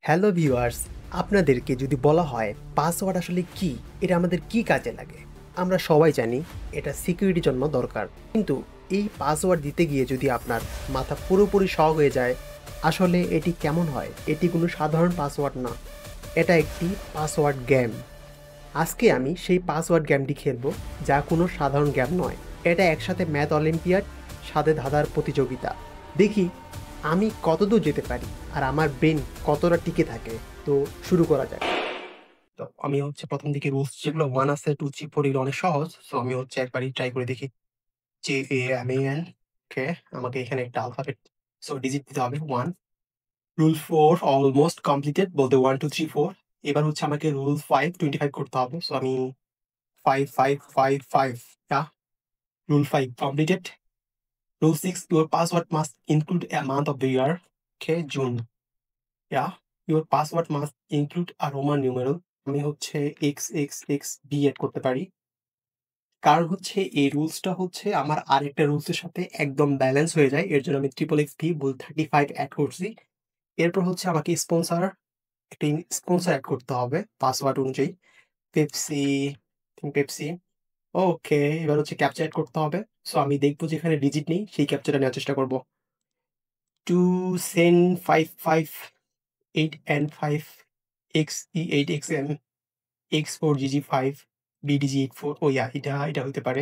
Hello viewers, আপনাদেরকে যদি বলা হয় পাসওয়ার্ড আসলে কি, এটা আমাদের কি কাজে লাগে? আমরা সবাই জানি এটা সিকিউরিটির জন্য দরকার। কিন্তু এই পাসওয়ার্ড দিতে গিয়ে যদি আপনার মাথা পুরোপুরি হয়ে যায়, আসলে এটি কেমন হয়? এটি কোনো সাধারণ পাসওয়ার্ড না। এটা একটি পাসওয়ার্ড গেম। আজকে আমি সেই পাসওয়ার্ড গেমটি খেলবো, যা কোনো সাধারণ গেম নয়। এটা একসাথে ম্যাথ অলিম্পিয়াড, সাথে ধাঁধার প্রতিযোগিতা। দেখি আমি কতদূর যেতে পারি আর আমার ব্রেন কতটা টিকে থাকে। তো শুরু করা যাক। তো আমি প্রথম দিকে রুলস যেগুলো 1 আছে, 2, 3, 4 এগুলো অনেক সহজ। সো আমি একবারই ট্রাই করে দেখি। JAMAN, ওকে। আমাকে এখানে একটা আলফাবেট ডিজিট দিতে হবে 1। রুল 4 অলমোস্ট কমপ্লিটেড, বলতে 1, 2, 3, 4। এবার আমাকে রুল 5 25 করতে হবে। সো আমি 5, 5, 5, 5, yeah. Rule 5 completed. Rule 6, your password must include a month of the year. Okay, June. Yeah. Your password must include a Roman numeral. আমি XXXB এড করতে পারি। কারণ এই রুলসটা আমার আরেকটা রুলসের সাথে একদম ব্যালেন্স হয়ে যায়। এর জন্য আমি XXXB বল 35 এড করছি। এরপর আমাকে একটা স্পন্সর এড করতে হবে পাসওয়ার্ড অনুযায়ী। Pepsi, Pepsi. ওকে, এবার ক্যাপচা এড করতে হবে। সো আমি দেখবো যেখানে ডিজিট নেই সেই ক্যাপচাটা নেওয়ার চেষ্টা করব। 2 sen 55 8n5 xe8xm x4gg5 bdg84। ও ইয়া, এটা হইতে পারে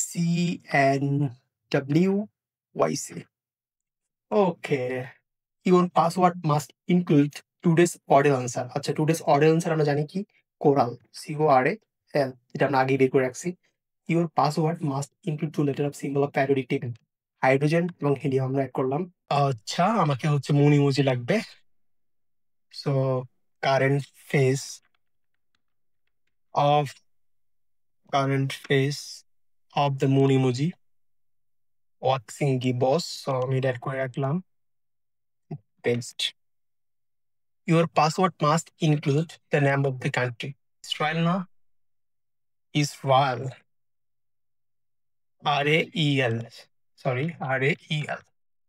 cnwyc। Okay, your password must include today's order answer. আচ্ছা, টুডেস অর্ডার আনসার আমরা জানি কি? কোরাল, CORAL, এটা আমরা আগেই বের করে রাখছি। Your password must include two letter of symbol of periodic table. Hydrogen এবং হিলিয়াম আমরা অ্যাড করলাম। আচ্ছা, আমাকে মুন ইমোজি লাগবে। So current phase of current phase of the moon emoji waxing gibbous. So আমি এটা অ্যাড করে রাখলাম। Paste. Your password must include the name of the country. Israel না? Israel. RAEL. Sorry, RAEL.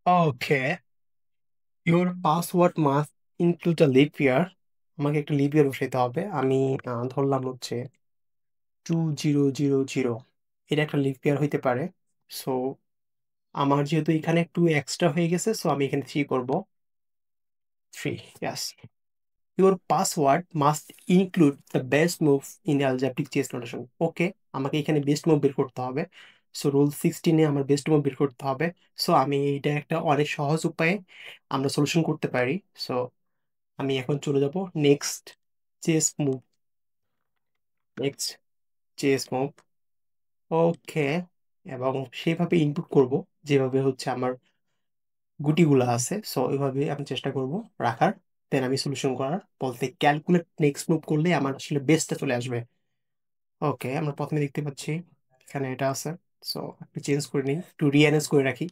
Okay. Your password must include a leap year. আমাকে একটা lip ইয়ার বসাইতে হবে। আমি ধরলাম 2000। এটা একটা লিপ ইয়ার হইতে পারে। সো আমার যেহেতু এখানে একটু এক্সট্রা হয়ে গেছে, সো আমি এখানে 3 করব। 3, yes. Your password must include the best move in the algebraic chess notation. ওকে, আমাকে এখানে বেস্ট মুভ বের করতে হবে। সো রুল 16 আমার বেস্ট মুভ বের করতে হবে। সো আমি এটা একটা অনেক সহজ উপায়ে আমরা সলিউশন করতে পারি। সো আমি এখন চলে যাব next chess move. Next chess move. Okay, এবং সেভাবে ইনপুট করব যেভাবে আমার গুটিগুলো আছে। সো ওইভাবে আমি চেষ্টা করব রাখার। দেন আমি সলিউশন করার, বলতে ক্যালকুলেট নেক্সট মুভ করলে আমার আসলে বেস্টটা চলে আসবে। ওকে, আমরা প্রথমে দেখতে পাচ্ছি এখানে এটা আছে। সো একটু চেঞ্জ করে নিই, একটু রিঅ্যারেঞ্জ করে রাখি।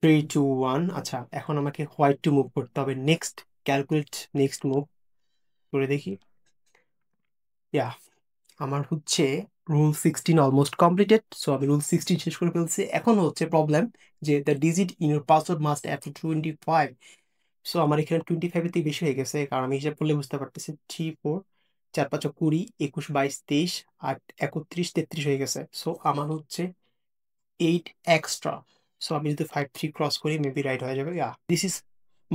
3, 2, 1। আচ্ছা, এখন আমাকে হোয়াইট টু মুভ করতে হবে। নেক্সট, ক্যালকুলেট নেক্সট মুভ করে দেখি। ইয়া, আমার রুল 16 অলমোস্ট কমপ্লিটেড। সো আমি রুল 16 শেষ করে ফেলছি। এখন প্রবলেম যে the digit in your password must up to 25। So আমার এখানে 25 এর থেকে বেশি হয়ে গেছে, কারণ আমি হিসাব করলে বুঝতে পারতেছি 3, 4, 4, 5, 20, 21, 22, 23, 8, 31, 33 হয়ে গেছে। সো আমার 8 এক্সট্রা। সো আমি যদি 5, 3 ক্রস করি, মেবি রাইট হয়ে যাবে। This is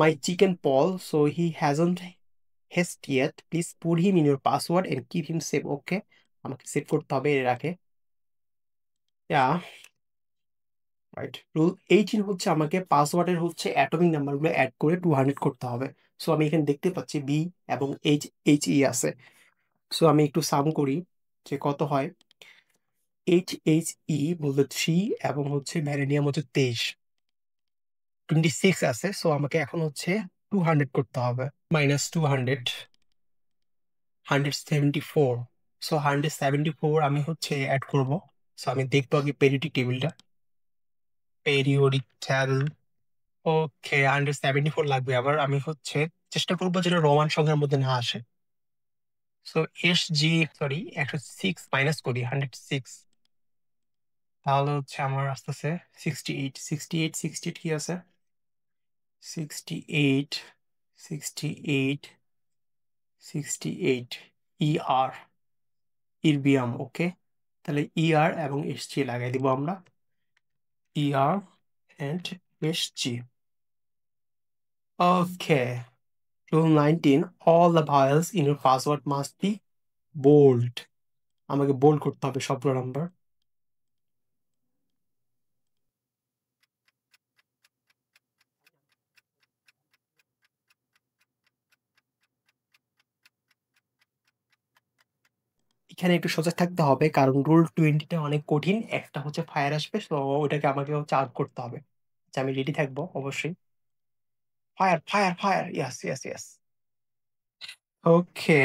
my chicken Paul, so he hasn't hatched yet, please put him in your password and keep him safe. Okay, আমাকে সেভ করতে হবে এর আগে। ইয়া, রাইট। রুল 18 আমাকে পাসওয়ার্ডের অ্যাটমিক নাম্বারগুলো অ্যাড করে 200 করতে হবে। সো আমি এখানে দেখতে পাচ্ছি বি এবং এইচ ই আছে। সো আমি একটু সাম করি যে কত হয়। HHE বলতে 3 এবং ভ্যালেনিয়াম 23, 26 আছে। সো আমাকে এখন 200 করতে হবে। -200, 174। সো 174 আমি অ্যাড করব। সো আমি দেখবো আগে পেরিওডিক টেবিলটা। Periodic table. ওকে, 174 লাগবে। আবার আমি চেষ্টা করবো যেন রোমান সংখ্যার মধ্যে না আসে। সো সরি 106 মাইনাস করি 106, তাহলে হচ্ছে আমার আসতেছে 68 68 68 কি আছে 68 68 68 ER ইরবিয়াম। ওকে, তাহলে ER এবং SG লাগাই দিব আমরা, ER and SG। Okay, rule 19, all the vowels in your password must be bold। আমাকে বোল্ড করতে হবে সবগুলো নাম্বার। এখানে একটু সজাগ থাকতে হবে কারণ রুল 20টা অনেক কঠিন, একটা হচ্ছে ফায়ার আসবে, তো ওটাকে আমাকে হচ্ছে আউট করতে হবে। আচ্ছা, আমি রেডি থাকবো অবশ্যই। Fire fire fire, yes yes yes. Okay,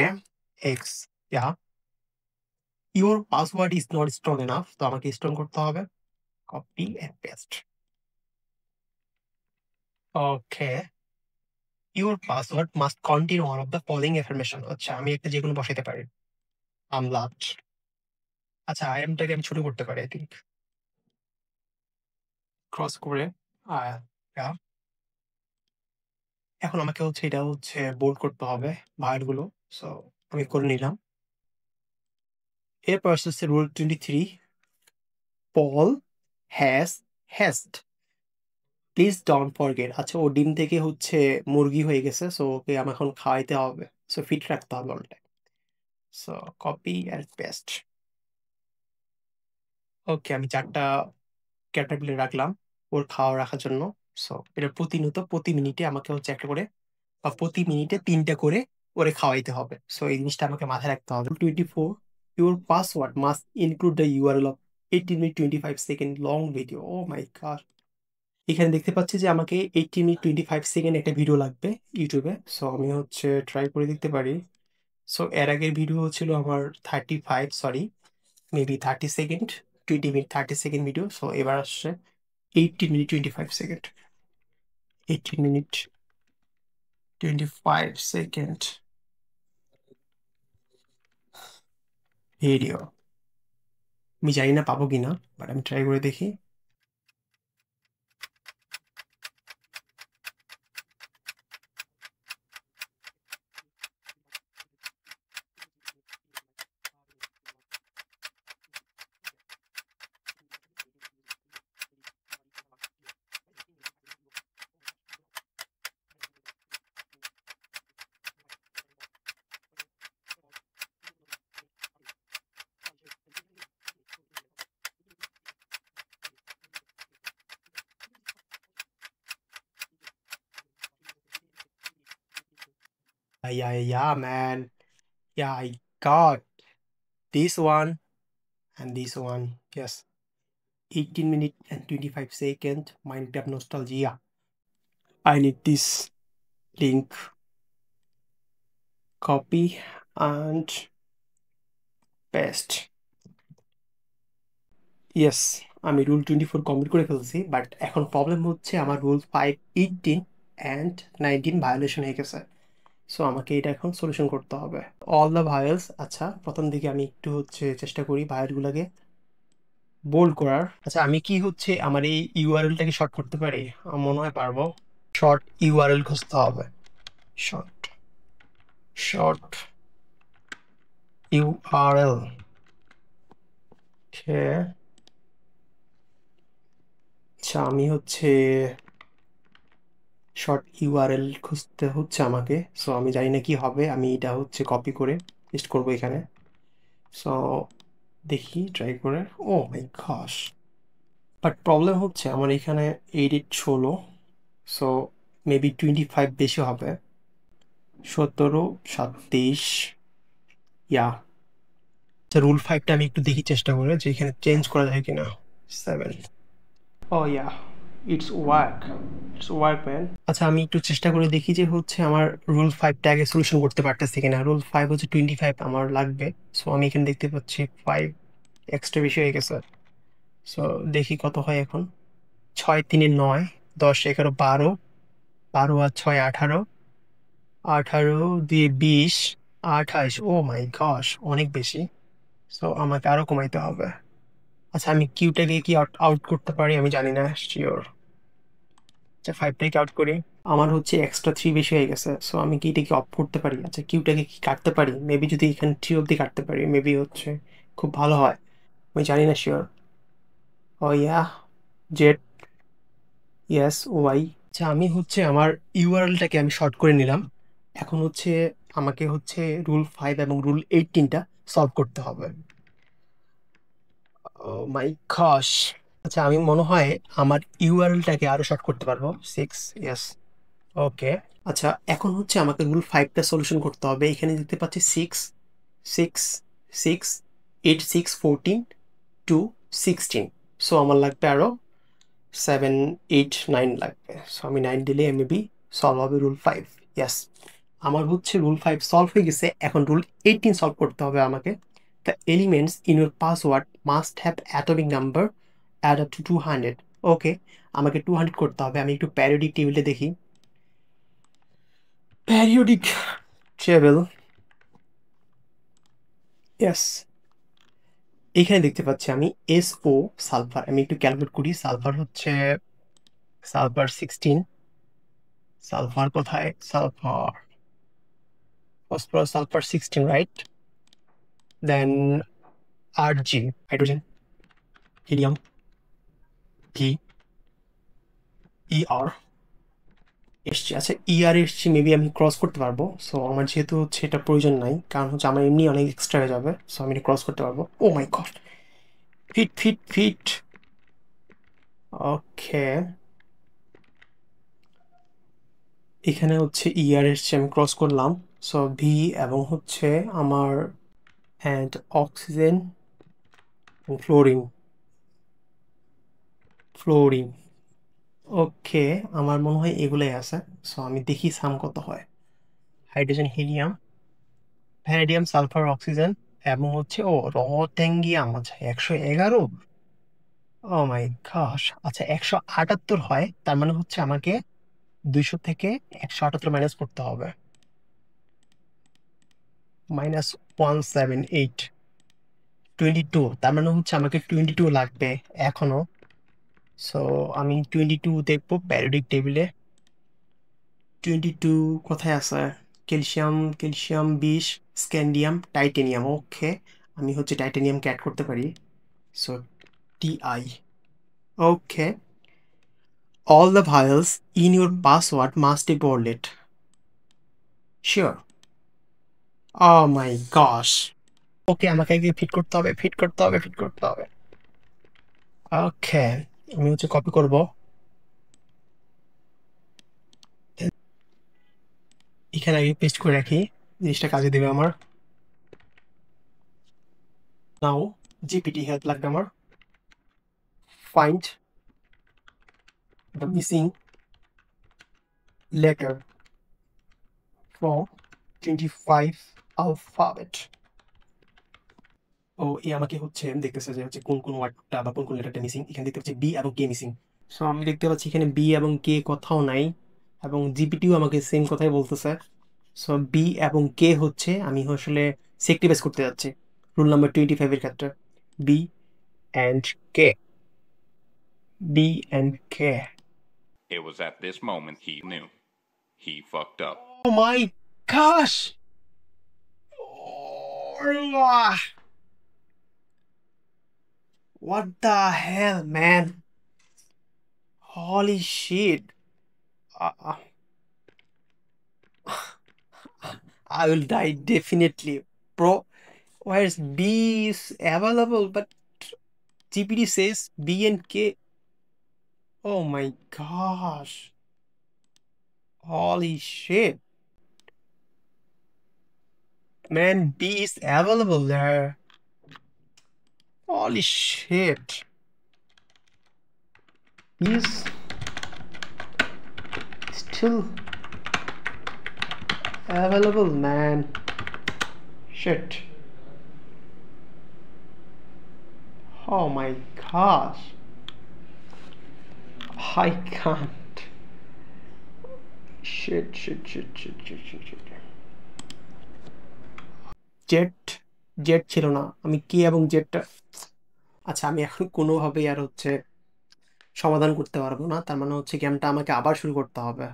X, yeah, your password is not strong enough, তো আমাকে স্ট্রং করতে হবে। Copy and paste. Okay, your password must contain one of the following information. আচ্ছা, আমি একটা যেকোনো বসাইতে পারি। আমলাট। আচ্ছা, আইএমটাকে আমি ছোট করতে পারি, আই থিঙ্ক ক্রস করে। আহ, yeah। এখন আমাকে হচ্ছে এটা হচ্ছে বোল্ড করতে হবে ভায়ার গুলো, সো আমি করে নিলাম। এরপর আসছে rule 23, Paul has hatched, please don't forget. আচ্ছা, ও ডিম থেকে হচ্ছে মুরগি হয়ে গেছে, সো ওকে আমার এখন খাওয়াইতে হবে, সো ফিট রাখতে হবে অলটা। So copy and paste. Okay, আমি 4টা ক্যাটারপিলার রাখলাম ওর খাওয়া রাখার জন্য। সো এটা প্রতিনিয়ত প্রতি মিনিটে আমাকে হচ্ছে একটা করে, বা প্রতি মিনিটে 3টা করে ওরে খাওয়াইতে হবে। সো এই জিনিসটা আমাকে মাথায় রাখতে হবে। 24, your password must include the URL of 18 minute 25 second long video. Oh my god, এখানে দেখতে পাচ্ছি যে আমাকে 18 মিনিট 25 সেকেন্ড একটা ভিডিও লাগবে ইউটিউবে। সো আমি হচ্ছে ট্রাই করে দেখতে পারি। সো এর আগের ভিডিও ছিল আমার 35, sorry maybe 30 second, 20 minute 30 second video. So এবার আসছে 18 minute 25 second, 18 minute 25 second video. আমি জানি না পাবো কিনা, বাট আমি ট্রাই করে দেখি। Yeah, man. Yeah, I got this one and this one. Yes. 18 minute and 25 second Minecraft nostalgia. I need this link. Copy and paste. Yes, আমি rule 24 complete করে ফেলছি, বাট এখন প্রবলেম হচ্ছে আমার রুল 5, 18 অ্যান্ড 19 ভায়োলেশন হয়ে গেছে। So আমাকে এটা এখন সলিউশন করতে হবে। All the vowels. আচ্ছা, প্রথম দিকে আমি একটু হচ্ছে চেষ্টা করি ভায়োলগুলোকে বোল্ড করার। আচ্ছা, আমি কি হচ্ছে আমার এই ইউআরএলটাকে শর্ট করতে পারি? আমার মনে হয় পারবো। শর্ট ইউআরএল খুঁজতে হবে। Short short URL. আচ্ছা, আমি হচ্ছে শর্ট ইউআরএল খুঁজতে হচ্ছে আমাকে। সো আমি জানি না কি হবে, আমি এটা হচ্ছে কপি করে পেস্ট করবো এখানে। সো দেখি ট্রাই করে। ও মাই গশ, বাট প্রবলেম হচ্ছে আমার এখানে 8 সো মেবি 25 বেশি হবে। 17, 27, ইয়া। আচ্ছা, রুল 5টা আমি একটু দেখি চেষ্টা করে যে এখানে চেঞ্জ করা যায় কিনা। 7, ও ইয়া, ইটস ওয়ার্ক ম্যান। আচ্ছা, আমি একটু চেষ্টা করে দেখি যে হচ্ছে আমার রুল 5টা আগে সলিউশন করতে পারতেছি কিনা। রুল 5 হচ্ছে 25 আমার লাগবে। সো আমি এখানে দেখতে পাচ্ছি 5 এক্সট্রা বেশি হয়ে গেছে। সো দেখি কত হয় এখন। 6 3 9, 10 11 12, 12 আর 6 18, 18 দিয়ে 20, 28, ও মাই গশ, অনেক বেশি। সো আমাকে আরো কমাইতে হবে। আচ্ছা, আমি কিউটাকে কি আউট আউট করতে পারি আমি জানি না, শিওর। আচ্ছা, 5টাকে আউট করি। আমার হচ্ছে এক্সট্রা 3 বেশি হয়ে গেছে, সো আমি কি এটাকে অফ করতে পারি? আচ্ছা, কিউটাকে কি কাটতে পারি? মেবি যদি এখানে 3 অব্দি কাটতে পারি মেবি হচ্ছে খুব ভালো হয়। আমি জানি না, শিওর। ও ইয়া, জেড, ইয়েস, ওয়াই। আচ্ছা, আমি হচ্ছে আমার ইউআরএলটাকে আমি শর্ট করে নিলাম। এখন হচ্ছে আমাকে হচ্ছে রুল 5 এবং রুল 18টা সলভ করতে হবে। ও মাই গশ। আচ্ছা, আমি মনে হয় আমার ইউআরএলটাকে আরো শর্ট করতে পারবো। 6, ইয়েস, ওকে। আচ্ছা, এখন হচ্ছে আমাকে রুল 5টা সলিউশন করতে হবে। এখানে দেখতে পাচ্ছি 6, 6, 6, 8, 6, 14, 2, 16। সো আমার লাগবে আরো 7, 8, 9 লাগবে। সো আমি 9 দিলে মেবি সলভ হবে রুল 5। ইয়েস, আমার হচ্ছে রুল 5 সলভ হয়ে গেছে। এখন রুল 18 সলভ করতে হবে আমাকে। The elements in your password must have atomic number add up to 200। Okay, আমাকে 200 করতে হবে। আমি একটু প্যারিওডিক টেবিলে দেখি। প্যারিওডিক টেবিল, ইয়েস, এখানে দেখতে পাচ্ছি আমি SO সালফার। আমি একটু ক্যালকুলেট করি। সালফার হচ্ছে সালফার 16। সালফার কোথায়? Sulphur, phosphorus, sulphur 16, right? Then Rg, hydrogen, helium, V, ER এসছি। আচ্ছা, ER এসছি, মেবি আমি ক্রস করতে পারবো। সো আমার যেহেতু হচ্ছে এটা প্রয়োজন নাই, কারণ হচ্ছে আমার এমনি অনেক এক্সট্রা হয়ে যাবে। সো আমি এটা ক্রস করতে পারবো। ও my god, fit fit fit. ওকে, এখানে হচ্ছে ER এসছে, আমি ক্রস করলাম। সো ভি এবং হচ্ছে আমার অ্যান্ড অক্সিজেন, ফ্লোরিন, ফ্লোরিন। ওকে, আমার মনে হয় এগুলোই আছে। সো আমি দেখি সাম কত হয়। Hydrogen, helium, vanadium, sulphur, oxygen এবং হচ্ছে রোটেঙ্গিয়াম। আচ্ছা, 111। ও মাই গশ। আচ্ছা, 178 হয়, তার মানে হচ্ছে আমাকে 200 থেকে 178 মাইনাস করতে হবে। -178, 22। তার মানে হচ্ছে আমাকে 22 লাগবে এখনো। সো আমি 22 দেখবো প্যারিওডিক টেবিলে। 22 কোথায় আছে? Calcium, calcium 20, scandium, titanium. Okay, আমি হচ্ছে টাইটেনিয়ামকে অ্যাড করতে পারি। So TI। Okay, all the vowels in your password must be bolded. Sure. Oh my gosh. ওকে, আমাকে আগে ফিট করতে হবে, ফিট করতে হবে, ফিট করতে হবে। ওকে, আমি হচ্ছে কপি করব। এখানে আগে পেস্ট করে রাখি, জিনিসটা কাজে দেবে আমার। নাও জিপিটি হেল্প লাগবে আমার। Find the missing letter from 25 alphabet. ও এ আমাকে হচ্ছে দেখতেছে যে হচ্ছে কোন কোন ওয়ার্ডটা বা কোন কোন লেটারটা মিসিং। এখানে দেখতে পাচ্ছি বি এবং কে মিসিং। সো আমি দেখতে পাচ্ছি এখানে বি এবং কে কোথাও নাই, এবং জিপিটিও আমাকে সেম কথাই বলতেছে। সো বি এবং কে হচ্ছে আমি আসলে সেক্টিভাইজ করতে যাচ্ছি রুল নাম্বার 25 এর ক্ষেত্রে। B and K, B and K. It was at this moment he knew. He fucked up. Oh my gosh! What the hell, man? Holy shit. Uh, I will die definitely. Bro, where's B is available, but GPT says B and K. Oh my gosh. Holy shit. Man, B is available there. Holy shit. B is still available, man. Shit. Oh my gosh. I can't. Shit, shit, shit, shit, shit, shit, shit. Z, Z ছিল না, আমি কে এবং জেডটা, আচ্ছা আমি এখন কোনোভাবেই আর হচ্ছে সমাধান করতে পারবো না, তার মানে হচ্ছে গেমটা আমাকে আবার শুরু করতে হবে।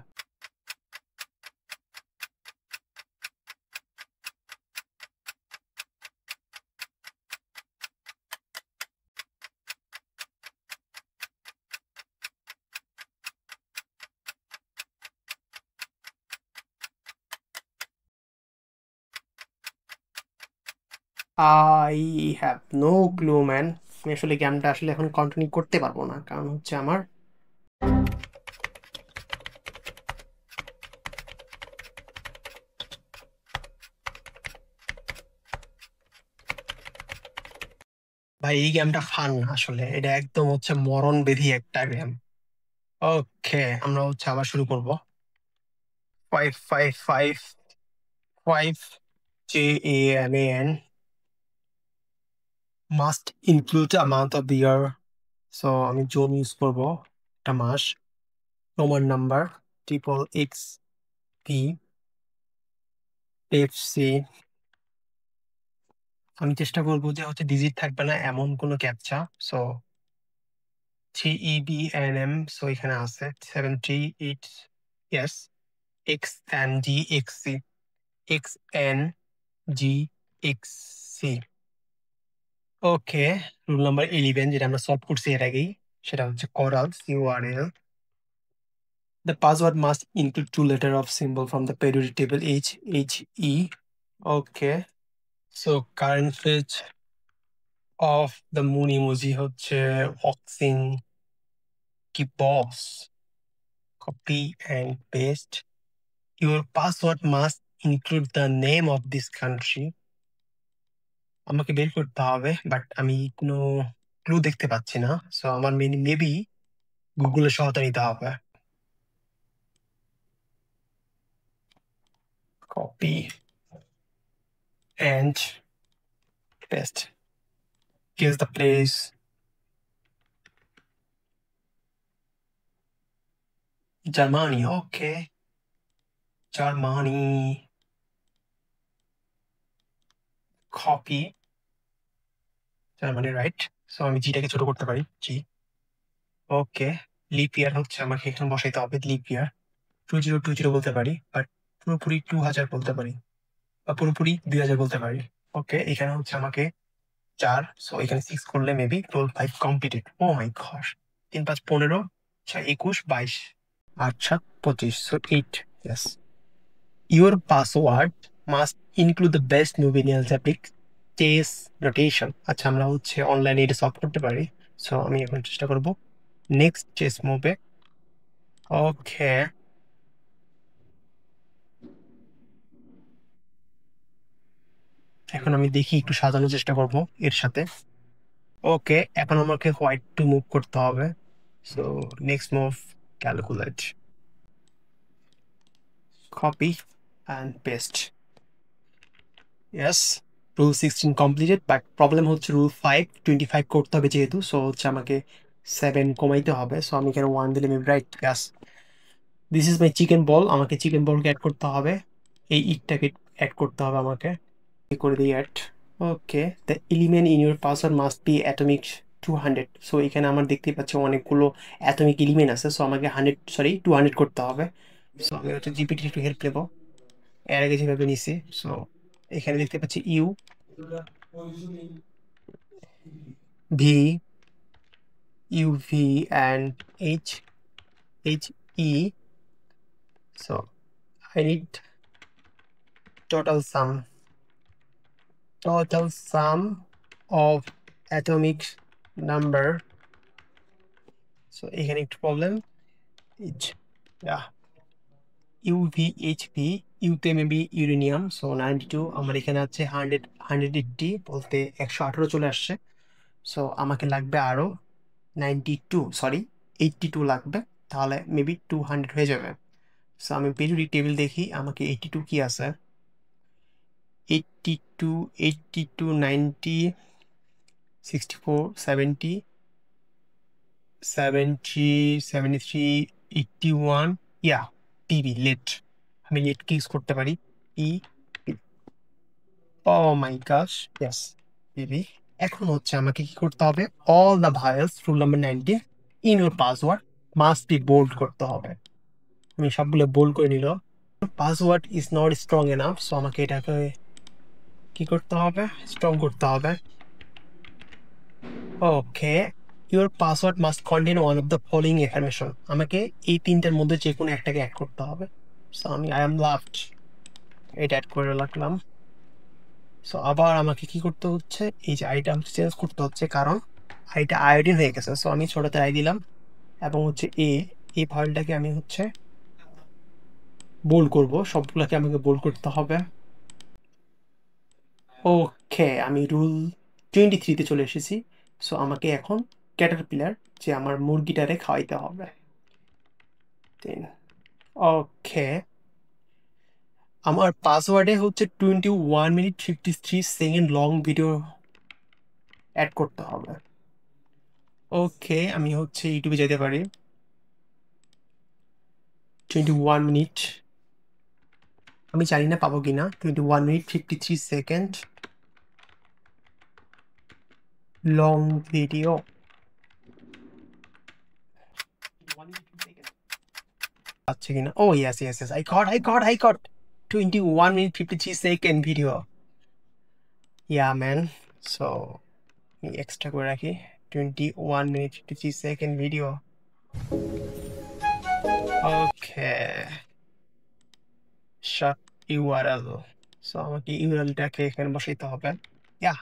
I have no clue man. আমি আসলে গেমটা আসলে এখন কন্টিনিউ করতে পারবো না, কারণ হচ্ছে আমার ভাই এই গেমটা ফান আসলে, এটা একদম হচ্ছে মরণ বেধি একটা গেম। ওকে, আমরা হচ্ছে আবার শুরু করব। 5555 JAMAN must include amount of the year. So আমি জোন ইউজ করব, একটা মাস, রোমান নাম্বার, XXP FC। আমি চেষ্টা করবো যে হচ্ছে ডিজিট থাকবে না এমন কোনো ক্যাপচা। সো 3EBNM, সো এখানে আছে 738, ইয়েস, XNGXC, XNGXC। ওকে, রুল নাম্বার 11 যেটা আমরা সলভ করছি এর আগেই, সেটা হচ্ছে coral, CORAL। The password must include two letter of symbol from the periodic table HHE. Okay, so current page of the moon emoji হচ্ছে oxing কি boss. Copy and paste. Your password must include the name of this country. আমাকে বের করতে হবে, but আমি কোনো clue দেখতে পাচ্ছি না, সো আমার মেবি গুগলের সহায়তা নিতে হবে। Copy and paste. Guess the place. Germany. Okay, Germany. Copy Germany, right? So আমি জিটাকে ছোট করতে পারি, জি। ওকে, লিপ ইয়ার হচ্ছে আমাকে এখানে বসাইতে হবে, লিপ ইয়ার 2020 বলতে পারি, বাট পুরোপুরি 2000 বলতে পারি, বা পুরোপুরি 2000 বলতে পারি। ওকে, এখানে হচ্ছে আমাকে 4, সো এখানে 6 করলে maybe rule 5 completed. Oh my gosh, 3 5 15, 6 21 22, 8 7 25, so 8, yes. Your password must include the best movie in alphabetic chess notation. আচ্ছা, আমরা হচ্ছে অনলাইনে এটা সলভ করতে পারি, সো আমি এখন চেষ্টা করব নেক্সট চেস মুভে। ওকে, এখন আমি দেখি একটু সাজানোর চেষ্টা করব এর সাথে। ওকে, এখন আমাকে হোয়াইট টু মুভ করতে হবে, so next move calculate, copy and paste. Yes, rule 16 completed, but problem হচ্ছে রুল 5 25 করতে হবে যেহেতু, সো হচ্ছে আমাকে 7 কমাইতে হবে, সো আমি এখানে 1 দিলে maybe, right, yes. This is my chicken বল, আমাকে চিকেন বলকে অ্যাড করতে হবে, এই ইটটাকে অ্যাড করতে হবে আমাকে, করে দিই add. Okay, the element in your password must be atomic 200। So এখানে আমার দেখতেই পাচ্ছি অনেকগুলো অ্যাটমিক এলিমেন্ট আছে, সো আমাকে 200 করতে হবে। সো আমি হচ্ছে জিপিটি একটু হেল্প নেবো, এর আগে যেভাবে নিছি। সো এখানে দেখতে পাচ্ছি U V, UV and H E. So I need total sum, of atomic number. So এখানে একটু প্রবলেম, এইচ, ইউভিএইচভি, ইউতে মেবি ইউরেনিয়াম, সো 92, আমার এখানে আছে 180 বলতে 118 চলে আসছে, সো আমাকে লাগবে আরো 92, সরি 82 লাগবে, তাহলে মেবি 200 হয়ে যাবে। সো আমি পিরিয়ডিক টেবিল দেখি আমাকে 82 কি আছে, 82, 82, 90, 64, 70, 70, 73, 81, ইয়া, পিবি লেট, আমি লেটকে ইউজ করতে পারি, ই ও মাই গশ, ইয়েস বেবি। এখন হচ্ছে আমাকে কি করতে হবে, all the vowels rule number 19 in your password must be bold করতে হবে। আমি সবগুলো বোল্ড করে নিল। Password is not strong enough, so আমাকে এটাকে কি করতে হবে, স্ট্রং করতে হবে। Okay, your password must contain one of the following information, আমাকে এই তিনটার মধ্যে যে কোনো একটাকে অ্যাড করতে হবে। সো আমি আই এম লাভড এটা অ্যাড করে রাখলাম। সো আবার আমাকে কি করতে হচ্ছে, এই যে আইটা আমাকে চেঞ্জ করতে হচ্ছে, কারণ আইটা আয়োডিন হয়ে গেছে। সো আমি ছোটতে আই দিলাম এবং হচ্ছে এই ফাইলটাকে আমি হচ্ছে বোল্ড করব, সবগুলোকে আমাকে বোল্ড করতে হবে। ওকে, আমি রুল 23-তে চলে এসেছি। সো আমাকে এখন ক্যাটারপিলার, যে আমার মুরগিটারে খাওয়াইতে হবে। ওকে, আমার পাসওয়ার্ডে হচ্ছে 21 minute 53 second long video add করতে হবে। ওকে, আমি হচ্ছে ইউটিউবে যেতে পারি। 21 মিনিট, আমি জানি না পাবো কিনা। 21 মিনিট 53 সেকেন্ড লং ভিডিও। আচ্ছা কিনা, oh yes yes yes, I got 21 minute 53 second video. Yeah man, so আমি এক্সট্রা করে রাখি 21 minute 53 second video. Okay, short URL. So আমাকে ইউআরএলটাকে এখানে বসাইতে হবে। Yeah,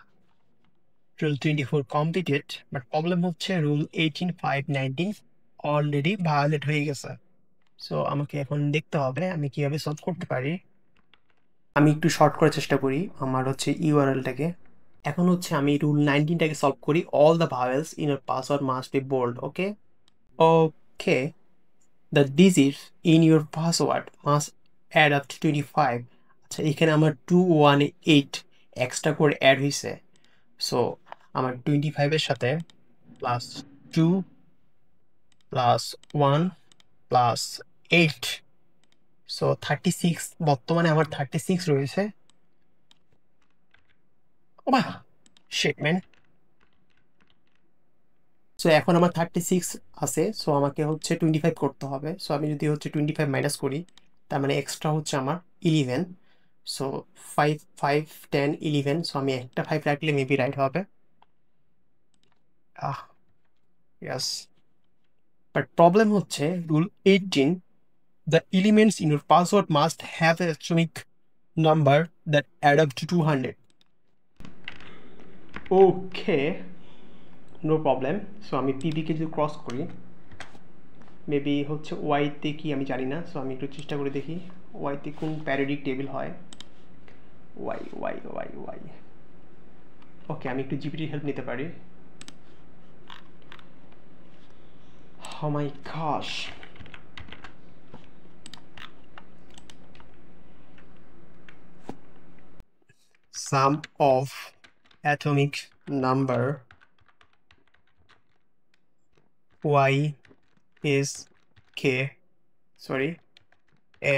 rule 24 completed, but problem হচ্ছে রুল 18.5.19 অলরেডি ভায়োলেট হয়ে গেছে। সো আমাকে এখন দেখতে হবে আমি কিভাবে সলভ করতে পারি। আমি একটু শর্ট করার চেষ্টা করি আমার হচ্ছে ইউআরএলটাকে। এখন হচ্ছে আমি রুল 19টাকে সলভ করি, all the vowels in your password must be bold. Okay, okay, the digits in your password must add up to 25। আচ্ছা, এখানে আমার 218 এক্সট্রা করে অ্যাড হয়েছে। সো আমার 25-এর সাথে প্লাস 2 প্লাস 1 প্লাস 8, সো 36। বর্তমানে আমার 36 রয়েছে। ও বাহ, শিট ম্যান। সো এখন আমার 36 আছে, সো আমাকে হচ্ছে 25 করতে হবে। সো আমি যদি হচ্ছে 25 মাইনাস করি, তার মানে এক্সট্রা হচ্ছে আমার 11। সো 5 5 10 11, সো আমি একটা 5 রাখলে মেবি রাইট হবে। আহ ইয়াস, বাট প্রবলেম হচ্ছে rule 18, the elements in your password must have a atomic number that add up to 200। Okay, no problem. So আমি পিবিকে যদি ক্রস করি, মেবি হচ্ছে ওয়াইতে কি আমি জানি না। সো আমি একটু চেষ্টা করে দেখি ওয়াইতে কোন প্যারিডিক টেবিল হয়। ওয়াই ওয়াই ওয়াই ওয়াই, ওকে, আমি একটু জিপিটির হেল্প নিতে পারি। ও my গশ, sum of atomic number y is k, sorry,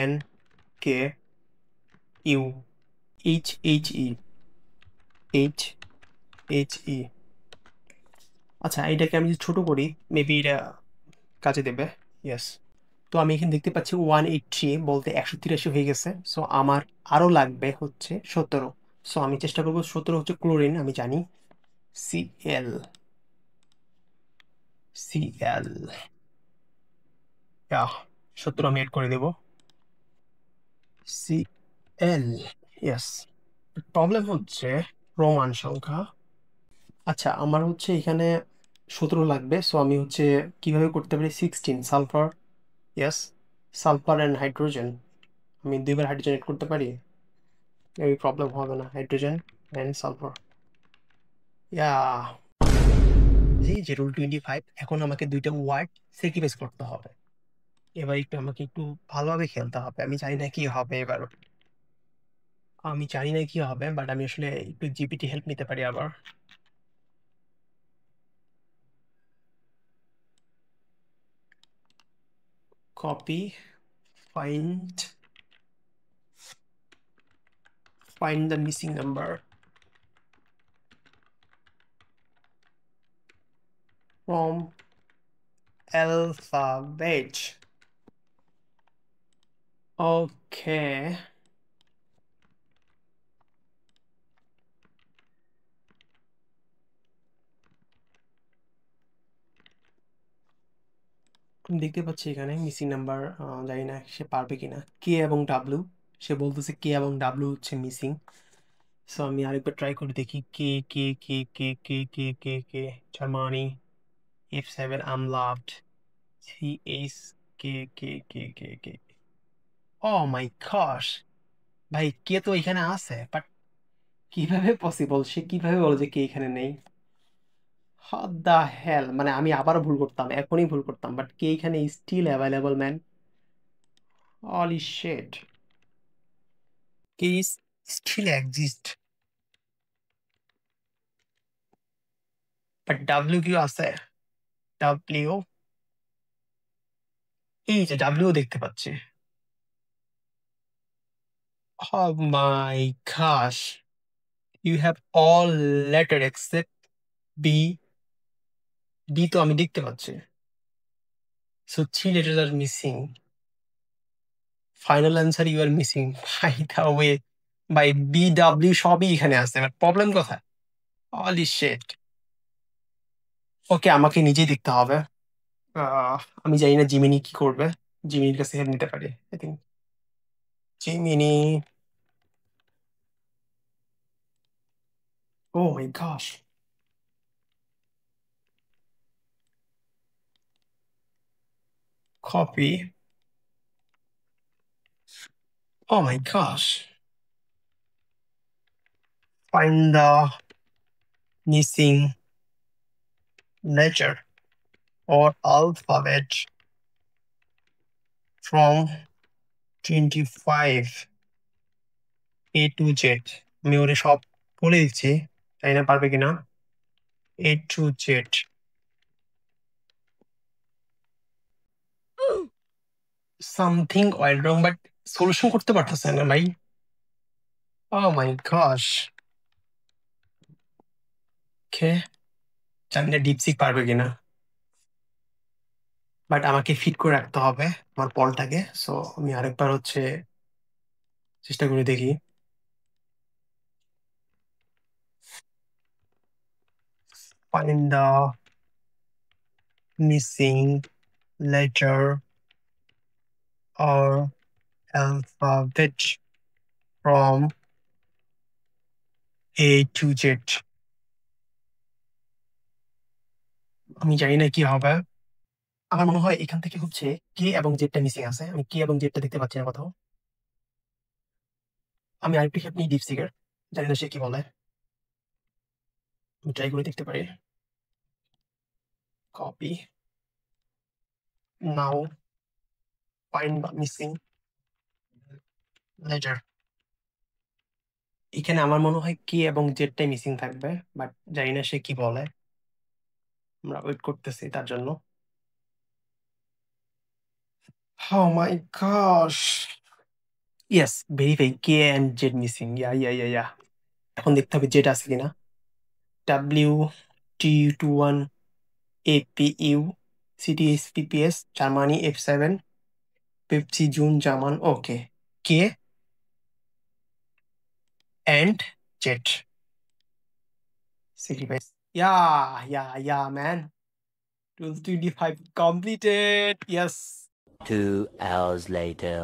n k u h h e h h e। আচ্ছা, এটাকে আমি যদি ছোট করি মেবি এটা কাজে দেবে। ইয়েস, তো আমি এখানে দেখতে পাচ্ছি 183 বলতে 183 হয়ে গেছে। সো আমার আরও লাগবে হচ্ছে 17। সো আমি চেষ্টা করবো, 17 হচ্ছে ক্লোরিন, আমি জানি Cl Cl, 17 আমি এড করে দেব Cl। ইয়েস, প্রবলেম হচ্ছে রোমান সংখ্যা। আচ্ছা, আমার হচ্ছে এখানে 17 লাগবে। সো আমি হচ্ছে কিভাবে করতে পারি, 16 sulphur. Yes, sulphur and hydrogen, আমি দুইবার হাইড্রোজেন এড করতে পারি, এই প্রবলেম হবে না। Hydrogen and sulphur. ইয়া, যে রুল 25, এখন আমাকে দুইটা ওয়ার্ড স্যাক্রিফাইস করতে হবে। এবার একটু আমাকে একটু ভালোভাবে খেলতে হবে। আমি জানি না কি হবে এবার, আমি জানি না কি হবে, বাট আমি আসলে একটু জিপিটি হেল্প নিতে পারি আবার। Copy, find, Find the missing number from alphabet. Okay. আমি দেখতে পাচ্ছি এখানে মিসিং নাম্বার, জানি না সে পারবে কিনা। কে এবং ডাব্লিউ, সে বলতেছে কে এবং ডাব্লিউ হচ্ছে মিসিং। সো আমি আরেকবার ট্রাই করে দেখি। কে কে কে কে কে কে কে কে Germany F7 I'm loved CS কে কে কে কে কে ও মাই গশ, ভাই কে তো এখানে আছে, বাট কিভাবে পসিবল? সে কিভাবে বলে যে কে এখানে নেই? হোয়াট দ্য হেল, মানে আমি আবারও ভুল করতাম, এখনই ভুল করতাম, বাট কে এখানে still available man. Holy shit, K still exist, but W Q আছে? ডাব্লিউ, এই যে ডাব্লিউ দেখতে পাচ্ছি। Oh my gosh, you have all letter except B. B তো আমি দেখতে পাচ্ছি। So 3 letters are missing. Final answer you are missing. By the way, by B, W সবই এখানে আছে, বাট প্রবলেম কোথায়? Holy shit. ওকে, আমাকে নিজেই দেখতে হবে। আমি জানি না জিমিনি কি করবে। জিমিনির কাছে হেল্প নিতে পারি, I think. Jiminy, oh my gosh, copy, oh my gosh, find the missing letter or alphabet from 25 A to Z. আমি ওরে সব বলে দিচ্ছি, জানি না পারবে কিনা। A to Z, something went wrong, but solution করতে পারতেছে না ভাই। Oh my gosh. ওকে, জানি না ডিপসিক পারবে কিনা, বাট আমাকে ফিট করে রাখতে হবে আমার বলটাকে। সো আমি আরেকবার হচ্ছে চেষ্টা করে দেখি। Find the missing letter or alphabet from A to Z. আমি জানি না কি হবে। আমার মনে হয় এখান থেকে হচ্ছে কে এবং জেডটা মিসিং আছে। আমি কে এবং জেডটা দেখতে পাচ্ছি না কোথাও। আমি আরেকটু হেল্প নিই ডিপসিকের, জানি না সে কি বলে। আমি ট্রাই করে দেখতে পারি। Copy, now find the missing letter. এখানে আমার মনে হয় কে এবং জেডটাই মিসিং থাকবে, বাট জানি না সে কি বলে। আমরা ওয়েট করতেছি তার জন্য। Oh my gosh. Yes, verify K and Z missing. Yeah. এখন দেখতে হবে জেড আছে কিনা। WT21 APU CTSPPS Germany F7 Pepsi June German. Okay, K and Z. Sacrifice. Yeah, man. 1225 completed. Yes. 2 hours later.